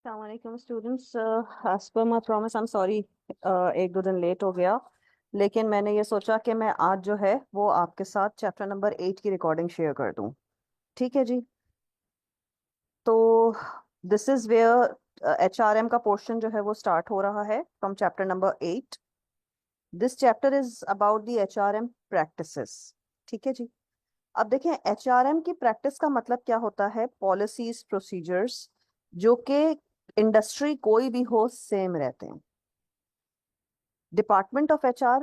अस्सलाम students, as per my promise I am sorry, एक दो दिन लेट हो गया। लेकिन मैंने ये सोचा कि मैं आज जो है वो आपके साथ चैप्टर नंबर 8 की रिकॉर्डिंग शेयर कर दूं। ठीक है जी। तो दिस इज वेयर HRM का पोर्शन जो है वो स्टार्ट हो रहा है from chapter number 8। This chapter is about the HRM practices. ठीक है जी। अब देखें, HRM की प्रैक्टिस का मतलब क्या होता है। पॉलिसीज, प्रोसीजर्स जो कि इंडस्ट्री कोई भी हो सेम रहते हैं। Department of HR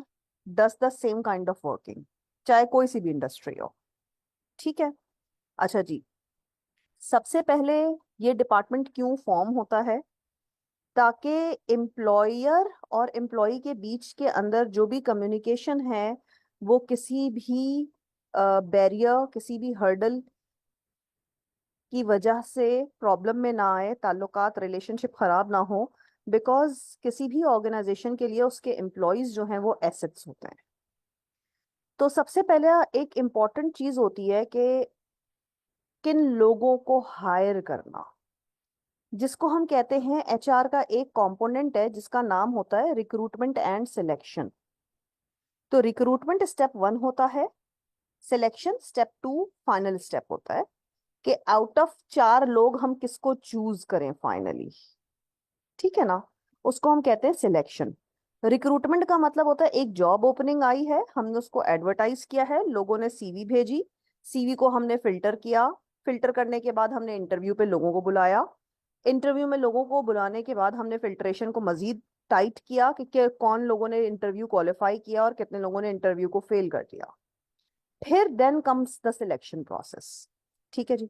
does the same kind of working, चाहे कोई सी भी इंडस्ट्री हो। ठीक है। अच्छा जी। सबसे पहले ये डिपार्टमेंट क्यों फॉर्म होता है? ताकि एम्प्लॉयर और एम्प्लॉय के बीच के अंदर जो भी कम्युनिकेशन है वो किसी भी बैरियर, किसी भी हर्डल की वजह से प्रॉब्लम में ना आए, ताल्लुकात, रिलेशनशिप खराब ना हो। बिकॉज किसी भी ऑर्गेनाइजेशन के लिए उसके एम्प्लॉयज जो हैं वो एसेट्स होते हैं। तो सबसे पहले एक इम्पॉर्टेंट चीज होती है कि किन लोगों को हायर करना, जिसको हम कहते हैं HR का एक कंपोनेंट है जिसका नाम होता है रिक्रूटमेंट एंड सिलेक्शन। तो रिक्रूटमेंट स्टेप 1 होता है, सिलेक्शन स्टेप 2 फाइनल स्टेप होता है कि आउट ऑफ 4 लोग हम किसको चूज करें फाइनली। ठीक है ना। उसको हम कहते हैं सिलेक्शन। रिक्रूटमेंट का मतलब होता है एक जॉब ओपनिंग आई है, हमने उसको एडवर्टाइज किया है, लोगों ने CV भेजी, CV को हमने फिल्टर किया, फिल्टर करने के बाद हमने इंटरव्यू पे लोगों को बुलाया, इंटरव्यू में लोगों को बुलाने के बाद हमने फिल्ट्रेशन को मजीद टाइट किया कि कौन लोगों ने इंटरव्यू क्वालिफाई किया और कितने लोगों ने इंटरव्यू को फेल कर दिया। फिर then comes the selection process. ठीक है जी।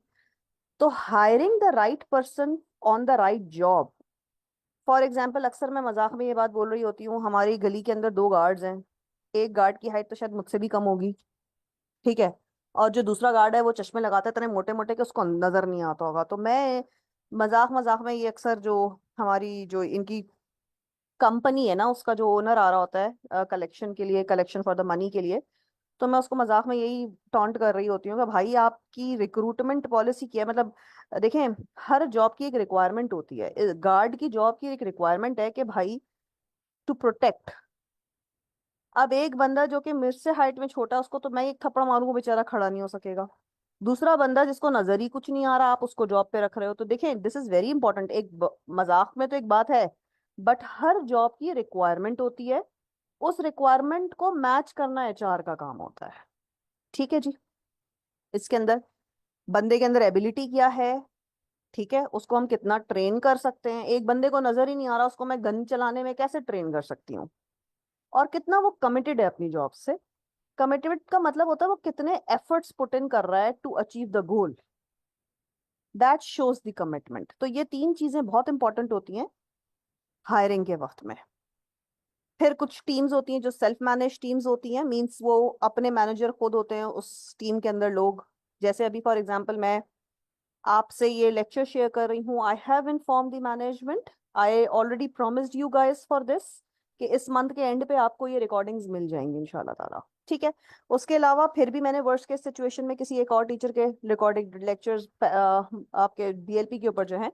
तो hiring the right person on the right job. For example, अक्सर मैं मजाक में ये बात बोल रही होती हूँ, हमारी गली के अंदर 2 गार्ड्स हैं। एक गार्ड की हाइट तो शायद मुझसे भी कम होगी। ठीक है। और जो दूसरा गार्ड है वो चश्मे लगाता है इतने मोटे मोटे कि उसको नजर नहीं आता होगा। तो मैं मजाक मजाक में ये अक्सर जो हमारी जो इनकी कंपनी है ना, उसका जो ओनर आ रहा होता है कलेक्शन के लिए, कलेक्शन फॉर द मनी के लिए, तो मैं उसको मजाक में यही टॉन्ट कर रही होती हूँ कि भाई आपकी रिक्रूटमेंट पॉलिसी क्या है। मतलब देखें, हर जॉब की एक रिक्वायरमेंट होती है। गार्ड की जॉब की एक रिक्वायरमेंट है कि भाई टू प्रोटेक्ट। अब एक बंदा जो कि मेरे से हाइट में छोटा, उसको तो मैं एक थप्पड़ मारूंगा बेचारा खड़ा नहीं हो सकेगा। दूसरा बंदा जिसको नजर ही कुछ नहीं आ रहा, आप उसको जॉब पे रख रहे हो। तो देखें, दिस इज वेरी इंपॉर्टेंट। मजाक में तो एक बात है, बट हर जॉब की रिक्वायरमेंट होती है, उस रिक्वायरमेंट को मैच करना HR का काम होता है। ठीक है जी। इसके अंदर बंदे के अंदर एबिलिटी क्या है, ठीक है, उसको हम कितना ट्रेन कर सकते हैं। एक बंदे को नजर ही नहीं आ रहा, उसको मैं गन चलाने में कैसे ट्रेन कर सकती हूँ। और कितना वो कमिटेड है अपनी जॉब से। कमिटमेंट का मतलब होता है वो कितने एफर्ट्स पुट इन कर रहा है to achieve the goal. That shows the commitment. तो ये 3 चीजें बहुत इंपॉर्टेंट होती हैं हायरिंग के वक्त में। फिर कुछ टीम्स होती हैं जो सेल्फ मैनेज टीम्स होती हैं, मींस वो अपने मैनेजर खुद होते हैं उस टीम के अंदर लोग। जैसे अभी फॉर एग्जांपल मैं आपसे ये लेक्चर शेयर कर रही हूँ, I have inform the management, I already promised you guys for this कि इस मंथ के एंड पे आपको ये रिकॉर्डिंग्स मिल जाएंगी इंशाल्लाह ताला। ठीक है। उसके अलावा फिर भी मैंने वर्स्ट केस सिचुएशन में किसी एक और टीचर के रिकॉर्डिंग लेक्चर्स आपके DLP के ऊपर जो है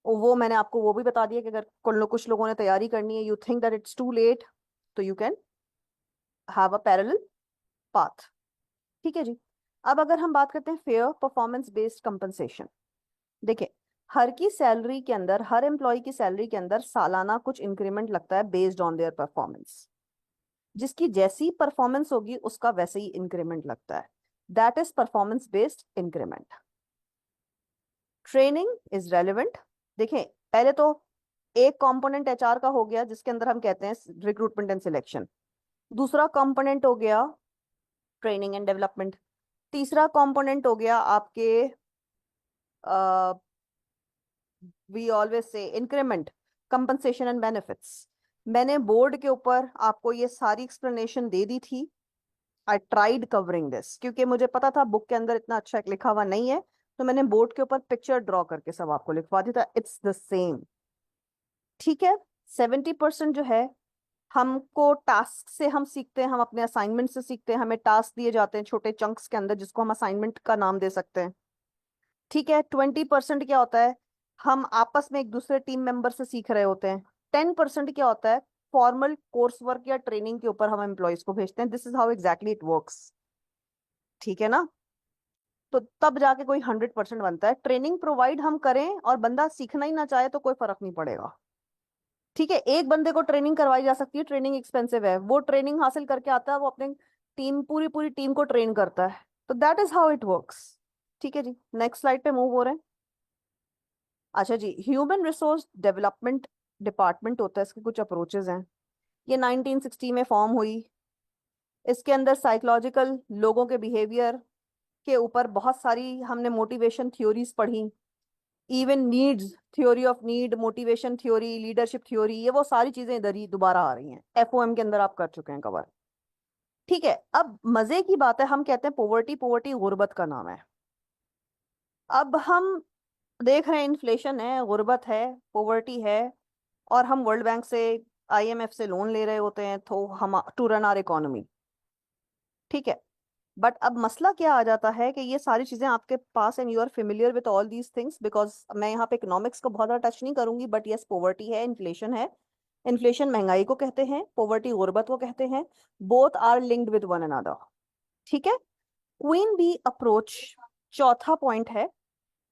वो मैंने आपको वो भी बता दिया कि अगर कुछ लोगों ने तैयारी करनी है, you think that it's too late, तो you can have a parallel path. ठीक है जी। अब अगर हम बात करते हैं फेयर परफॉर्मेंस बेस्ड कंपनसेशन। देखिए, हर की सैलरी के अंदर, हर एम्प्लॉय की सैलरी के अंदर सालाना कुछ इंक्रीमेंट लगता है बेस्ड ऑन देयर परफॉर्मेंस। जिसकी जैसी परफॉर्मेंस होगी उसका वैसे ही इंक्रीमेंट लगता है। That is performance based increment. Training is relevant. देखें, पहले तो एक कंपोनेंट HR का हो गया जिसके अंदर हम कहते हैं रिक्रूटमेंट एंड सिलेक्शन। दूसरा कंपोनेंट हो गया ट्रेनिंग एंड डेवलपमेंट। तीसरा कंपोनेंट हो गया आपके वी ऑलवेज से इंक्रीमेंट, कंपनसेशन एंड बेनिफिट्स। मैंने बोर्ड के ऊपर आपको ये सारी एक्सप्लेनेशन दे दी थी। आई ट्राइड कवरिंग दिस क्योंकि मुझे पता था बुक के अंदर इतना अच्छा एक लिखा हुआ नहीं है, तो मैंने बोर्ड के ऊपर पिक्चर ड्रॉ करके सब आपको लिखवा दिया था। It's the same. ठीक है। 70% जो है हमको टास्क से हम सीखते हैं, हम अपने असाइनमेंट से सीखते हैं, हमें टास्क दिए जाते हैं छोटे चंक्स के अंदर जिसको हम असाइनमेंट का नाम दे सकते हैं। ठीक है। 20% क्या होता है, हम आपस में एक दूसरे टीम मेंबर से सीख रहे होते हैं। 10% क्या होता है, फॉर्मल कोर्स वर्क या ट्रेनिंग के ऊपर हम एम्प्लॉयज को भेजते हैं। This is how exactly it works. ठीक है ना? तो तब जाके कोई 100% बनता है। ट्रेनिंग प्रोवाइड हम करें और बंदा सीखना ही ना चाहे तो कोई फर्क नहीं पड़ेगा। ठीक है, एक बंदे को ट्रेनिंग करवाई जा सकती है, ट्रेनिंग एक्सपेंसिव है, वो ट्रेनिंग हासिल करके आता है, वो अपने टीम, पूरी पूरी टीम को ट्रेन करता है। तो that is how it works. ठीक है जी, नेक्स्ट स्लाइड पे मूव हो रहे हैं। अच्छा जी, ह्यूमन रिसोर्स डेवलपमेंट डिपार्टमेंट होता है, इसके कुछ अप्रोचेज हैं। ये 1960 में फॉर्म हुई। इसके अंदर साइकोलॉजिकल, लोगों के बिहेवियर के ऊपर बहुत सारी हमने मोटिवेशन थ्योरीज पढ़ी। Even needs, theory of need, motivation theory, leadership theory, ये वो सारी चीजें इधर ही दोबारा आ रही हैं। एफओएम के अंदर आप कर चुके हैं कवर। ठीक है, अब मजे की बात है, हम कहते हैं पोवर्टी, पोवर्टी गुर्बत का नाम है। अब हम देख रहे हैं इन्फ्लेशन है, गुर्बत है, पोवर्टी है, और हम वर्ल्ड बैंक से, आईएमएफ से लोन ले रहे होते हैं तो हम टू रन आवर इकोनॉमी। ठीक है, बट अब मसला क्या आ जाता है कि ये सारी चीजें आपके पास, and you are familiar with all these things, because मैं यहाँ पे इकोनॉमिक्स को बहुत ज़्यादा टच नहीं करूंगी, बट यस, पोवर्टी है, इन्फ्लेशन है। इन्फ्लेशन महंगाई को कहते हैं, पोवर्टी गुर्बत को कहते हैं। Both are linked with one another. ठीक है, क्वीन बी अप्रोच चौथा पॉइंट है,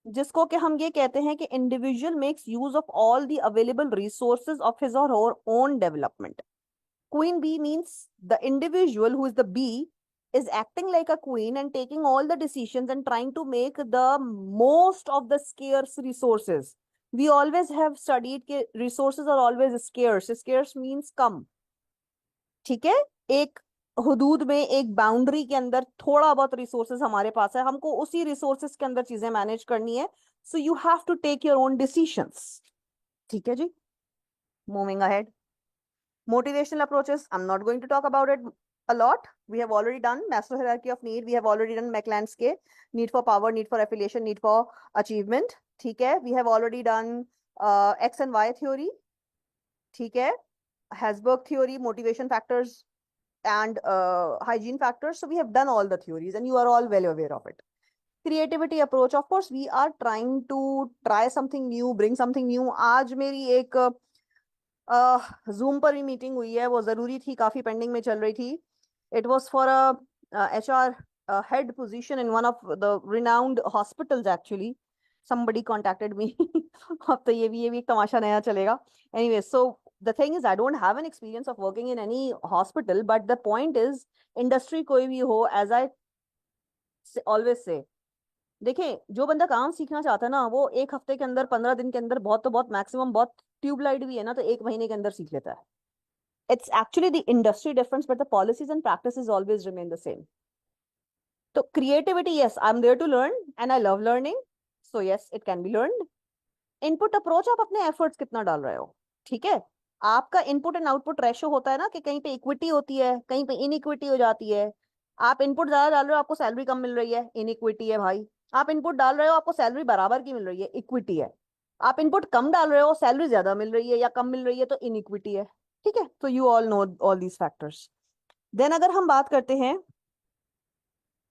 जिसको कि हम ये कहते हैं कि individual makes use of all the available resources of his और her own development. Queen bee means the individual who is the bee is acting like a queen and taking all the decisions and trying to make the most of the scarce resources. We always have studied that resources are always scarce. Scarce means कम। ठीक है, एक हुदूद में, एक boundary के अंदर थोड़ा बहुत resources हमारे पास है, हमको उसी रिसोर्सेज के अंदर चीजें मैनेज करनी है। So you have to take your own decisions. ठीक है जी, moving ahead. Motivational approaches, I'm not going to talk about it a lot. We have already done Maslow hierarchy of need. We have already done McLean scale, need for power, need for affiliation, need for achievement. ठीक है, we have already done X and Y theory. ठीक है, Hasberg theory, motivation factors and hygiene factors. So we have done all the theories and you are all well aware of it. Creativity approach, of course we are trying to try something new, bring something new. आज मेरी एक zoom पर भी meeting हुई है, वो जरूरी थी, काफी पेंडिंग में चल रही थी। It was for a HR head position in one of the renowned hospitals actually. somebody contacted me। अब तो ये भी एक तमाशा नया चलेगा। Anyway, so the thing is I don't have an experience of working in any hospital, but the point is industry कोई भी हो, as I always say, देखें, जो बंदा काम सीखना चाहता है ना, वो एक हफ्ते के अंदर, 15 दिन के अंदर, बहुत तो बहुत मैक्सिमम, बहुत ट्यूबलाइट भी है ना तो 1 महीने के अंदर सीख लेता है। It's actually the industry difference, but the policies and practices always remain the same. So creativity, yes, I'm there to learn and I love learning. So yes, it can be learned. Input approach, आप अपने efforts कितना डाल रहे हो। ठीक है, आपका input and output ratio होता है ना, कि कहीं पे इक्विटी होती है, कहीं पे इनइक्विटी हो जाती है। आप इनपुट ज्यादा डाल रहे हो, आपको सैलरी कम मिल रही है, इनइक्विटी है भाई। आप इनपुट डाल रहे हो, आपको सैलरी बराबर की मिल रही है, इक्विटी है। आप इनपुट कम डाल रहे हो, सैलरी ज्यादा मिल रही है या कम मिल रही है, तो इनइक्विटी है। ठीक है, तो you all know all these factors. Then अगर हम बात करते हैं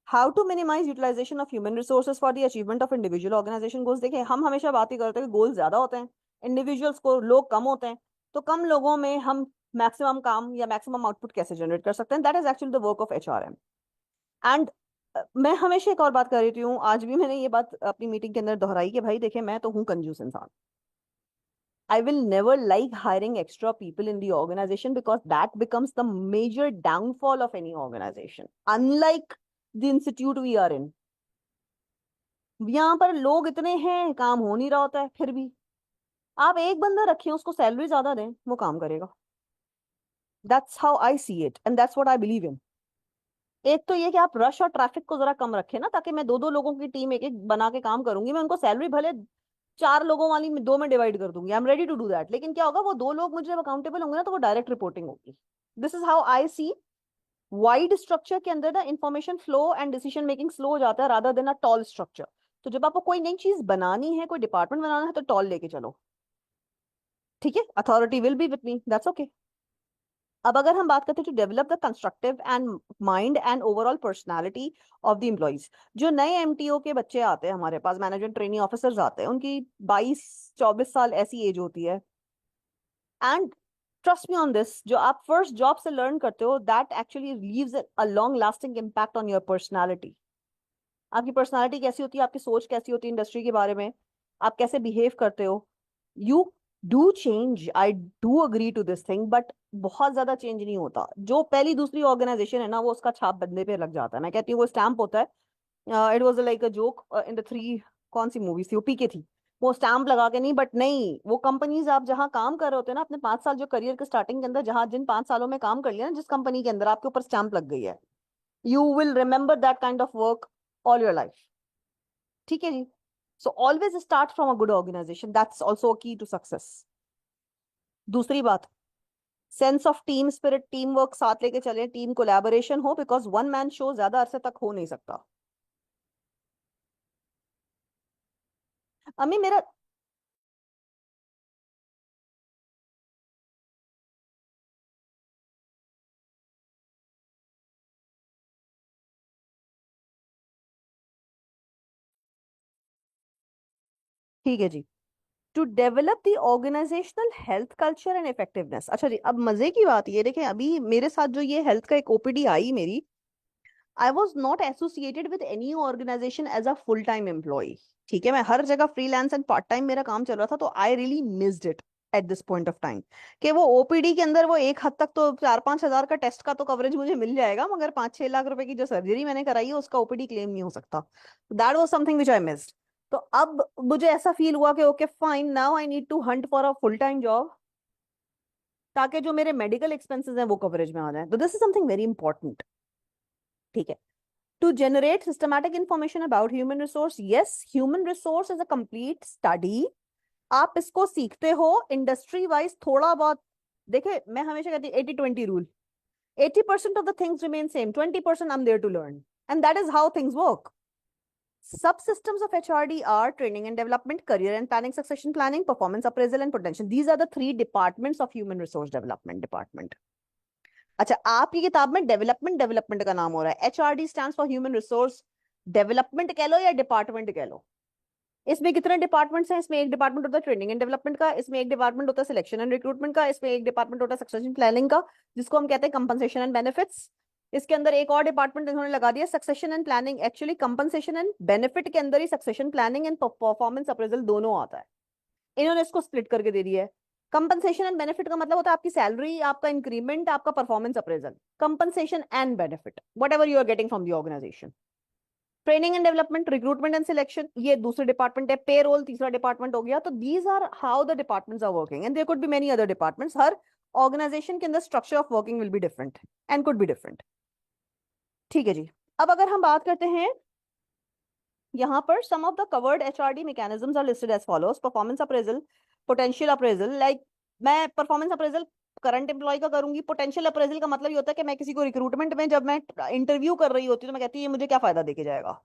how to minimize utilization of human resources for the achievement of individual organization goals, देखिए हम हमेशा बात ही करते हैं कि गोल ज्यादा होते हैं, इंडिविजुअल्स को लोग कम होते हैं, तो कम लोगों में हम मैक्सिमम काम या मैक्सिमम आउटपुट कैसे जनरेट कर सकते हैं। That is actually the work of HRM. And मैं हमेशा एक और बात कर रही हूँ, आज भी मैंने ये बात अपनी मीटिंग के अंदर दोहराई कि भाई देखिए, मैं तो हूँ कंजूस इंसान। I will never like hiring extra people in the organization because that becomes the major downfall of any organization. Unlike the institute we are in, यहाँ पर लोग इतने हैं, काम हो नहीं रहा होता है, फिर भी आप एक बंदा रखें, उसको सैलरी ज्यादा दें, वो काम करेगा। That's how I see it and that's what I believe in. एक तो ये कि आप रश और ट्रैफिक को जरा कम रखें ना, ताकि मैं दो दो लोगों की टीम एक एक बना के काम करूंगी, मैं उनको सैलरी भले 4 लोगों वाली दो में डिवाइड कर दूंगी, I am ready to do that. लेकिन क्या होगा, वो 2 लोग मुझे जब अकाउंटेबल होंगे ना, तो वो डायरेक्ट रिपोर्टिंग होगी। This is how I see. Wide structure के अंदर ना information flow and decision making slow हो जाता है, rather than a tall structure. तो जब आपको कोई नई चीज बनानी है, कोई डिपार्टमेंट बनाना है, तो टॉल लेके चलो। ठीक है, authority will be with me, that's okay. अब अगर हम बात करते हैं to develop the constructive and mind and overall personality of the employees, जो नए एमटीओ के बच्चे आते हैं हमारे पास, मैनेजमेंट ट्रेनिंग ऑफिसर्स आते हैं, उनकी 22-24 साल ऐसी एज होती है। And trust me on this, जो आप फर्स्ट जॉब से लर्न करते हो that actually leaves a long lasting impact on your personality. आपकी पर्सनालिटी कैसी होती है, आपकी सोच कैसी होती है इंडस्ट्री के बारे में, आप कैसे बिहेव करते हो। You do change, I do agree to this thing, but बहुत ज्यादा चेंज नहीं होता। जो पहली दूसरी ऑर्गेनाइजेशन है ना, वो उसका छाप बंदे पे लग जाता है। मैं कहती हूँ वो स्टैम्प होता है। It was like a joke in the three, कौन सी मूवी थी वो, पीके थी। वो स्टैम्प लगा के नहीं, बट नहीं, वो कंपनीज आप जहाँ काम कर रहे होते हैं ना अपने 5 साल जो करियर के स्टार्टिंग के अंदर, जहाँ जिन 5 सालों में काम कर लिया ना जिस कंपनी के अंदर, आपके ऊपर स्टैम्प लग गई है। You will remember that kind of work all your life. ठीक है जी। So always start from a good organisation, that's also key to success. दूसरी बात, sense of team spirit, team work साथ लेके चले, टीम कोलैबोरेशन हो, बिकॉज वन मैन शो ज्यादा अरसे तक हो नहीं सकता। अम्मी मेरा, ठीक है जी। To develop the organisational health culture and effectiveness. अच्छा जी, अब मजे की बात ये देखें, अभी मेरे साथ जो ये हेल्थ का एक ओपीडी आई मेरी, I was not associated with any organization as a full time employee. ठीक है, मैं हर जगह फ्रीलांस एंड पार्ट टाइम मेरा काम चल रहा था, तो I really missed it at this point of time. कि वो ओपीडी के अंदर वो एक हद तक तो 4-5 हजार का टेस्ट का तो कवरेज मुझे मिल जाएगा, मगर 5-6 लाख रुपए की जो सर्जरी मैंने कराई है उसका ओपीडी क्लेम नहीं हो सकता। That was something which I missed. तो अब मुझे ऐसा फील हुआ कि okay fine, now I need to hunt for a full time job, ताकि जो मेरे मेडिकल एक्सपेंसेस हैं वो कवरेज में आ जाए। तो this is something very important. ठीक है। To generate systematic information about human resource, yes, human resource is a complete study। आप इसको सीखते हो इंडस्ट्री वाइज थोड़ा बहुत। देखे, मैं हमेशा कहती हूँ 80-20 rule. 80% of the things remain same, 20% I'm there to learn, and that is how things work. Subsystems of HRD are training and development, career and planning, succession planning, performance appraisal, and potential. These are the three departments of human resource development department. अच्छा, आपकी किताब में development development का नाम हो रहा है, HRD stands for human resource development कह लो या डिपार्टमेंट कह लो। इसमें कितने डिपार्टमेंट्स हैं? इसमें एक डिपार्टमेंट होता है ट्रेनिंग एंड डेवलपमेंट का, इसमें एक डिपार्टमेंट होता है सिलेक्शन एंड रिक्रूटमेंट का, इसमें एक डिपार्टमेंट होता है सक्सेशन प्लानिंग का, जिसको हम कहते हैं कंपनसेशन एंड बेनिफिट्स। इसके अंदर एक और डिपार्टमेंट इन्होंने लगा दिया succession and planning. Actually compensation and benefit के अंदर ही succession planning and performance appraisal दोनों आता है। इन्होंने इसको स्प्लिट करके दे दिया है। कंपनसेशन एंड बेनिफिट का मतलब होता है आपकी सैलरी, आपका इंक्रीमेंट, आपका performance appraisal. Compensation and benefit, whatever you are getting from the organization. Training and development, recruitment and selection, ये दूसरे डिपार्टमेंट है। पेरोल तीसरा डिपार्टमेंट हो गया। तो these are how the departments are working, and there could be many other departments. हर organization के अंदर structure of working will be different and could be different. ठीक है जी। अब अगर हम बात करते हैं यहाँ पर, some of the covered HRD mechanisms are listed as follows. Performance appraisal, potential appraisal, like मैं परफॉर्मेंस अप्रेजल करंट एम्प्लॉय का करूंगी। पोटेंशियल अप्रेजल का मतलब ये होता है कि मैं किसी को रिक्रूटमेंट में जब मैं इंटरव्यू कर रही होती हूँ तो मैं कहती हूँ ये मुझे क्या फायदा देके जाएगा।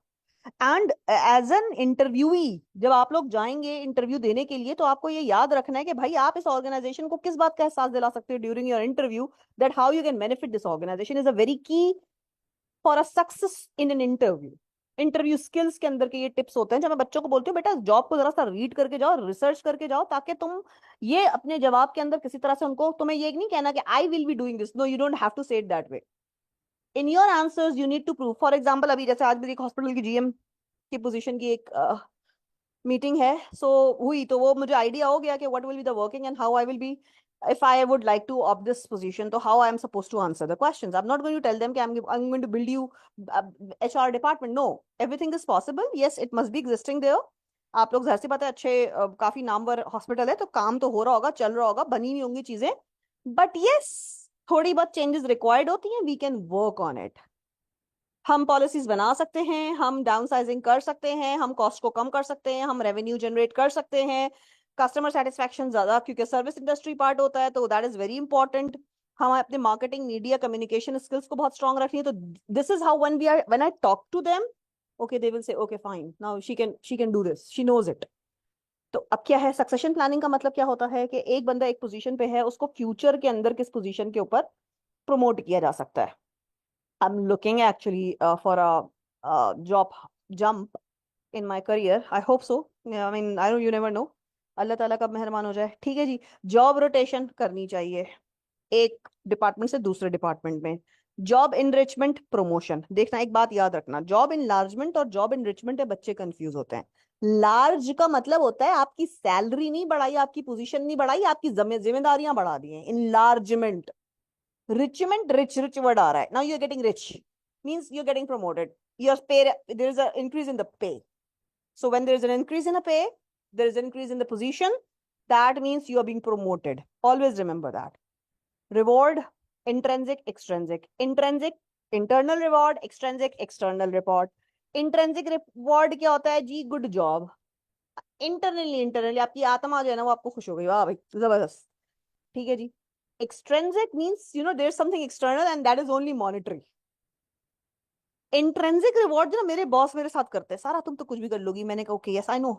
एंड एज एन इंटरव्यूई, जब आप लोग जाएंगे इंटरव्यू देने के लिए, तो आपको ये याद रखना है कि भाई आप इस ऑर्गेनाइजेशन को किस बात का एहसास दिला सकते हो during your interview, that how you can benefit this organisation is a very key for a success in an interview. Interview skills के अंदर के ये टिप्स होते हैं, जब मैं बच्चों को बोलती हूँ बेटा जॉब को जरा सा रीड करके जाओ, रिसर्च करके जाओ, ताकि तुम ये अपने जवाब के अंदर किसी तरह से उनको, तुम्हें ये नहीं कहना कि I will be doing this, no, you don't have to say it that way. In your answers you need to prove. For example, अभी जैसे आज मेरी एक हॉस्पिटल की जीएम की पोजीशन की एक मीटिंग है, हुई, तो वो मुझे आइडिया हो गया कि what will be the working and how I will B, if I would like to opt this position, तो how I am supposed to answer the questions. I'm not going to tell them कि I'm going to build you HR department. No, everything is possible. Yes, it must be existing there. आप लोग जाहिर सी बात है अच्छे काफी Namvar hospital है, तो काम तो हो रहा होगा, चल रहा होगा, बनी हुई होंगी चीजें, बट यस, थोड़ी बहुत चेंजेस रिक्वायर्ड होती हैं। We can work on it. हम पॉलिसीज बना सकते हैं, हम डाउनसाइजिंग कर सकते हैं, हम कॉस्ट को कम कर सकते हैं, हम रेवेन्यू जनरेट कर सकते हैं, कस्टमर सेटिस्फैक्शन ज्यादा, क्योंकि सर्विस इंडस्ट्री पार्ट होता है, तो दैट इज वेरी इंपॉर्टेंट। हम अपने मार्केटिंग, मीडिया, कम्युनिकेशन स्किल्स को बहुत स्ट्रांग रखनी है। तो this is how when I talk to them, okay they will say okay fine, now she can do this, she knows it. तो अब क्या है, सक्सेशन प्लानिंग का मतलब क्या होता है कि एक बंदा एक पोजीशन पे है, उसको फ्यूचर के अंदर किस पोजीशन के ऊपर प्रमोट किया जा सकता है. I am looking actually for a job jump in my career. I hope so. I mean I know, you never know. अल्लाह ताला कब मेहरबान हो जाए. ठीक है जी. जॉब रोटेशन करनी चाहिए एक डिपार्टमेंट से दूसरे डिपार्टमेंट में. Job enrichment promotion. देखना, एक बात याद रखना, जॉब इनलार्जमेंट और जॉब इनरिचमेंट है बच्चे कंफ्यूज होते हैं. लार्ज का मतलब होता है आपकी सैलरी नहीं बढ़ाई, आपकी पोजीशन नहीं बढ़ाई, आपकी जिम्मेदारियां बढ़ा दी हैं. Enlargement. Enrichment, rich rich word आ रहा है. Now you are getting rich means you are getting promoted. Your pay, there is a increase in the pay. So when there is an increase in a pay, there is an increase in the position. That means you are being promoted. Always remember that. Reward, intrinsic, extrinsic. Intrinsic, internal reward. Extrinsic, external reward. Intrinsic reward क्या होता है जी? Good job. Internally आपकी आत्मा जो है ना वो आपको खुश हो गई, वाह भाई जबरदस्त. ठीक है जी. Extrinsic means there's something external and that is only monetary. Intrinsic reward जो ना मेरे बॉस मेरे साथ करते हैं, सारा तुम तो कुछ भी कर लोगी. मैंने कहा ओके, यस आई नो.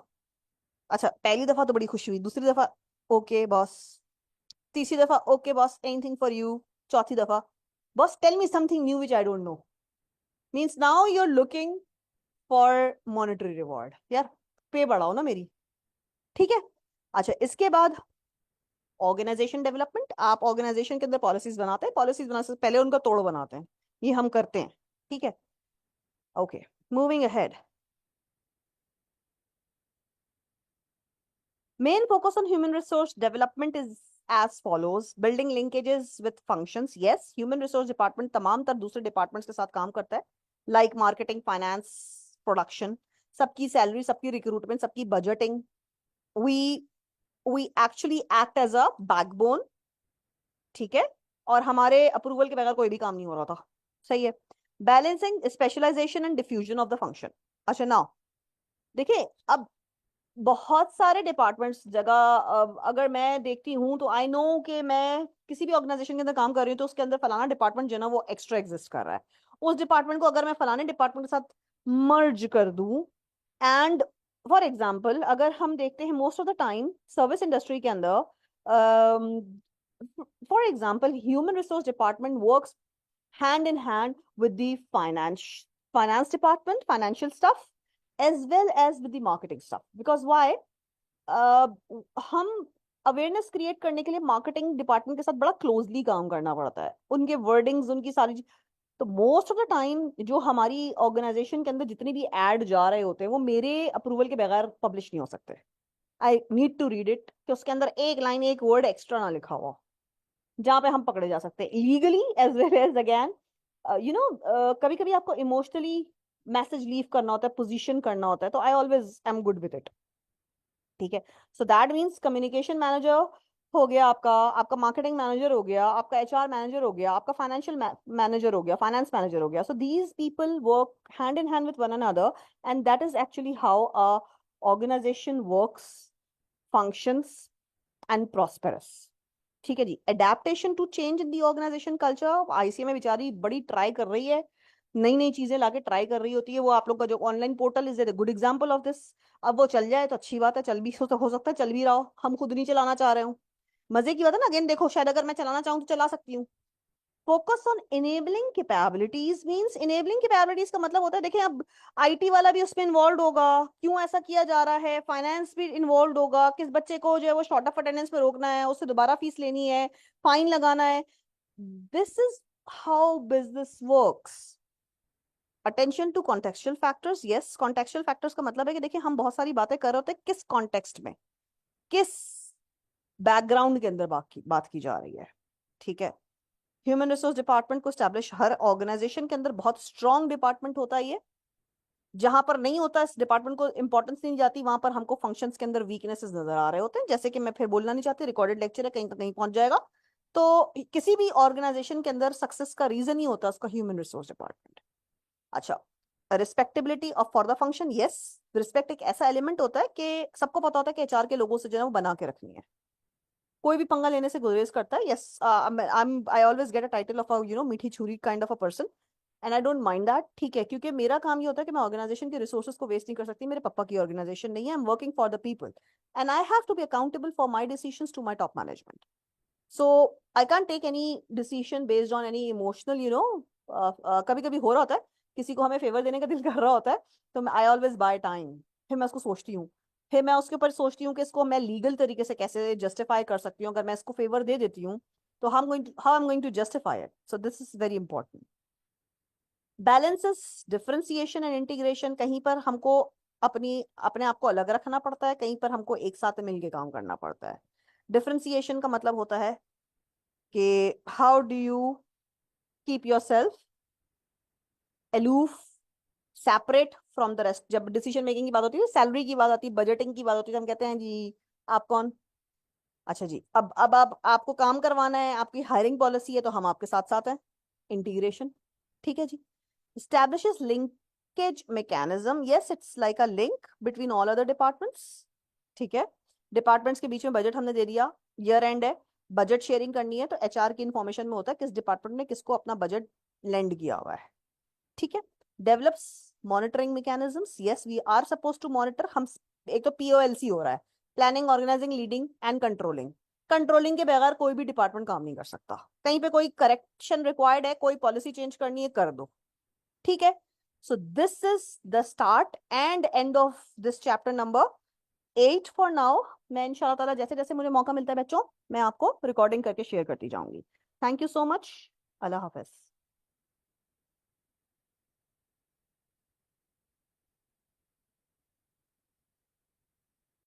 अच्छा, पहली दफा तो बड़ी खुशी हुई, दूसरी दफा ओके बॉस, तीसरी दफा okay boss, anything for you, चौथी दफा boss tell me something new which I don't know. Means now you are looking for monetary reward. यार पे बढ़ाओ ना मेरी. ठीक है. अच्छा, इसके बाद ऑर्गेनाइजेशन डेवलपमेंट. आप ऑर्गेनाइजेशन के अंदर पॉलिसीज बनाते हैं, पॉलिसीज बनाने से पहले उनका तोड़ बनाते हैं, ये हम करते हैं. ठीक है. Okay, moving ahead. Main focus on human resource development is as follows. Building linkages with functions. Yes, human resource department तमाम तर दूसरे departments के साथ काम करता है. Like marketing, finance, production. सबकी salary, सबकी recruitment, सबकी budgeting. We actually act as a backbone. ठीक है. और हमारे अप्रूवल के बगैर कोई भी काम नहीं हो रहा था. सही है. Balancing specialization and diffusion of the function. अच्छा now देखिए, अब बहुत सारे डिपार्टमेंट्स जगह अगर मैं देखती हूँ तो आई नो कि मैं किसी भी ऑर्गेनाइजेशन के अंदर काम कर रही हूँ तो उसके अंदर फलाना डिपार्टमेंट जो है ना वो एक्स्ट्रा एग्जिस्ट कर रहा है. उस डिपार्टमेंट को अगर मैं फलाने डिपार्टमेंट के साथ मर्ज कर दूं, एंड फॉर एग्जांपल अगर हम देखते हैं most of the time service industry के अंदर, for example human resource department works hand in hand with the finance department, financial stuff, as well as with the marketing stuff. Because why? हम awareness create करने के लिए marketing department के साथ बड़ा closely काम करना पड़ता है. उनके वर्डिंग्स, उनकी सारी तो मोस्ट ऑफ द टाइम जो हमारी ऑर्गेनाइजेशन के अंदर जितने भी एड जा रहे होते हैं वो मेरे अप्रूवल के बगैर पब्लिश नहीं हो सकते. I need to read it कि उसके अंदर एक लाइन, एक वर्ड एक्स्ट्रा ना लिखा हुआ जहां पे हम पकड़े जा सकते हैं legally as well as again कभी कभी आपको इमोशनली मैसेज लीव करना होता है, पोजीशन करना होता है, तो I always am good with it. ठीक है. So that means communication manager हो गया आपका, आपका मार्केटिंग मैनेजर हो गया, आपका एचआर मैनेजर हो गया, आपका फाइनेंशियल मैनेजर हो गया, फाइनेंस मैनेजर हो गया. So these people work hand in hand with one another and that is actually how a organisation works, functions and prosperous. ठीक है जी. Adaptation to change in the organisation culture. ICMA बेचारी बड़ी try कर रही है, नई नई चीजें लाके ट्राई कर रही होती है. वो आप लोग का जो online portal is a good example of this. अब वो चल जाए तो अच्छी बात है, चल भी हो सकता है चल भी रहा हो, हम खुद नहीं चलाना चाह रहे हो. मजे की बात है ना. अगेन देखो, शायद अगर मैं चलाना चाहूँ तो चला सकती हूँ. Focus on enabling capabilities means, enabling capabilities का मतलब होता है, देखिए अब आईटी वाला भी उसमें इन्वॉल्व होगा, क्यों ऐसा किया जा रहा है, फाइनेंस भी इन्वॉल्व होगा, किस बच्चे को जो है वो शॉर्ट ऑफ अटेंडेंस पे रोकना है, उससे दोबारा फीस लेनी है, फाइन लगाना है. This is how business works. Attention to contextual factors. Yes, contextual factors का मतलब है कि देखिए हम बहुत सारी बातें कर रहे होते हैं, किस कॉन्टेक्स्ट में, किस बैकग्राउंड के अंदर बात की जा रही है. ठीक है. ह्यूमन रिसोर्स डिपार्टमेंट को स्टैब्लिश, हर ऑर्गेनाइजेशन के अंदर बहुत स्ट्रॉन्ग डिपार्टमेंट होता है ये. जहां पर नहीं होता, इस डिपार्टमेंट को इंपॉर्टेंस नहीं जाती, वहां पर हमको फंक्शंस के अंदर वीकनेसेस नजर आ रहे होते हैं. जैसे कि मैं फिर बोलना नहीं चाहती, रिकॉर्डेड लेक्चर है, कहीं तक कहीं पहुंच जाएगा. तो किसी भी ऑर्गेनाइजेशन के अंदर सक्सेस का रीजन ही होता है उसका ह्यूमन रिसोर्स डिपार्टमेंट. अच्छा, respectability of for the function. Yes, respect एक ऐसा एलिमेंट होता है कि सबको पता होता है कि एचआर के लोगों से जो है वो बना के रखनी है, कोई भी पंगा लेने से गुरेज करता है. Yes, I always get a title of a मीठी छुरी kind of a person and I don't mind that. ठीक है, क्योंकि मेरा काम ये होता है कि मैं ऑर्गेनाइजेशन के रिसोर्सेज को वेस्ट नहीं कर सकती. मेरे पापा की ऑर्गेनाइजेशन नहीं है, I am working for the people and I have to be accountable for my decisions to my top management. So I can take any decision based on any emotional, कभी कभी हो रहा होता है किसी को हमें फेवर देने का दिल कर रहा होता है, तो आई ऑलवेज बाय टाइम, फिर मैं उसको सोचती हूँ, फिर मैं उसके ऊपर सोचती हूँ कि इसको मैं लीगल तरीके से कैसे जस्टिफाई कर सकती हूँ। अगर मैं इसको फेवर दे देती हूँ तो how I am going to justify it. So this is very important. Balances differentiation and integration, कहीं पर हमको अपने आप को अलग रखना पड़ता है, कहीं पर हमको एक साथ मिलके काम करना पड़ता है। डिफरेंशिएशन का मतलब होता है कि how do you keep your self aloof, separate from the rest. जब डिसीजन मेकिंग की बात होती है, सैलरी की बात आती है, बजटिंग की बात होती है, तो हम कहते हैं जी आप कौन, अच्छा जी अब आप आपको काम करवाना है, आपकी हायरिंग पॉलिसी है, तो हम आपके साथ साथ हैं, इंटीग्रेशन। ठीक है जी। establishes linkage mechanism, yes it's like a link between all other departments। ठीक है, डिपार्टमेंट्स के बीच में बजट हमने दे दिया, ईयर एंड है, बजट शेयरिंग करनी है, तो एचआर की इंफॉर्मेशन में होता है किस डिपार्टमेंट ने किसको अपना बजट लेंड किया हुआ है। ठीक है। Develops monitoring mechanisms, yes we are suppose to monitor. हम एक तो पीओएलसी हो रहा है, planning organizing leading and controlling. Controlling के बगैर कोई भी डिपार्टमेंट काम नहीं कर सकता। कहीं पे कोई करेक्शन रिक्वायर्ड है, कोई पॉलिसी चेंज करनी है, कर दो। ठीक है। सो this is the start and end of this chapter number 8 for now. मैं इंशाल्लाह ताला जैसे जैसे मुझे मौका मिलता है बच्चों, मैं आपको रिकॉर्डिंग करके शेयर करती जाऊंगी। Thank you so much. Allah Hafiz.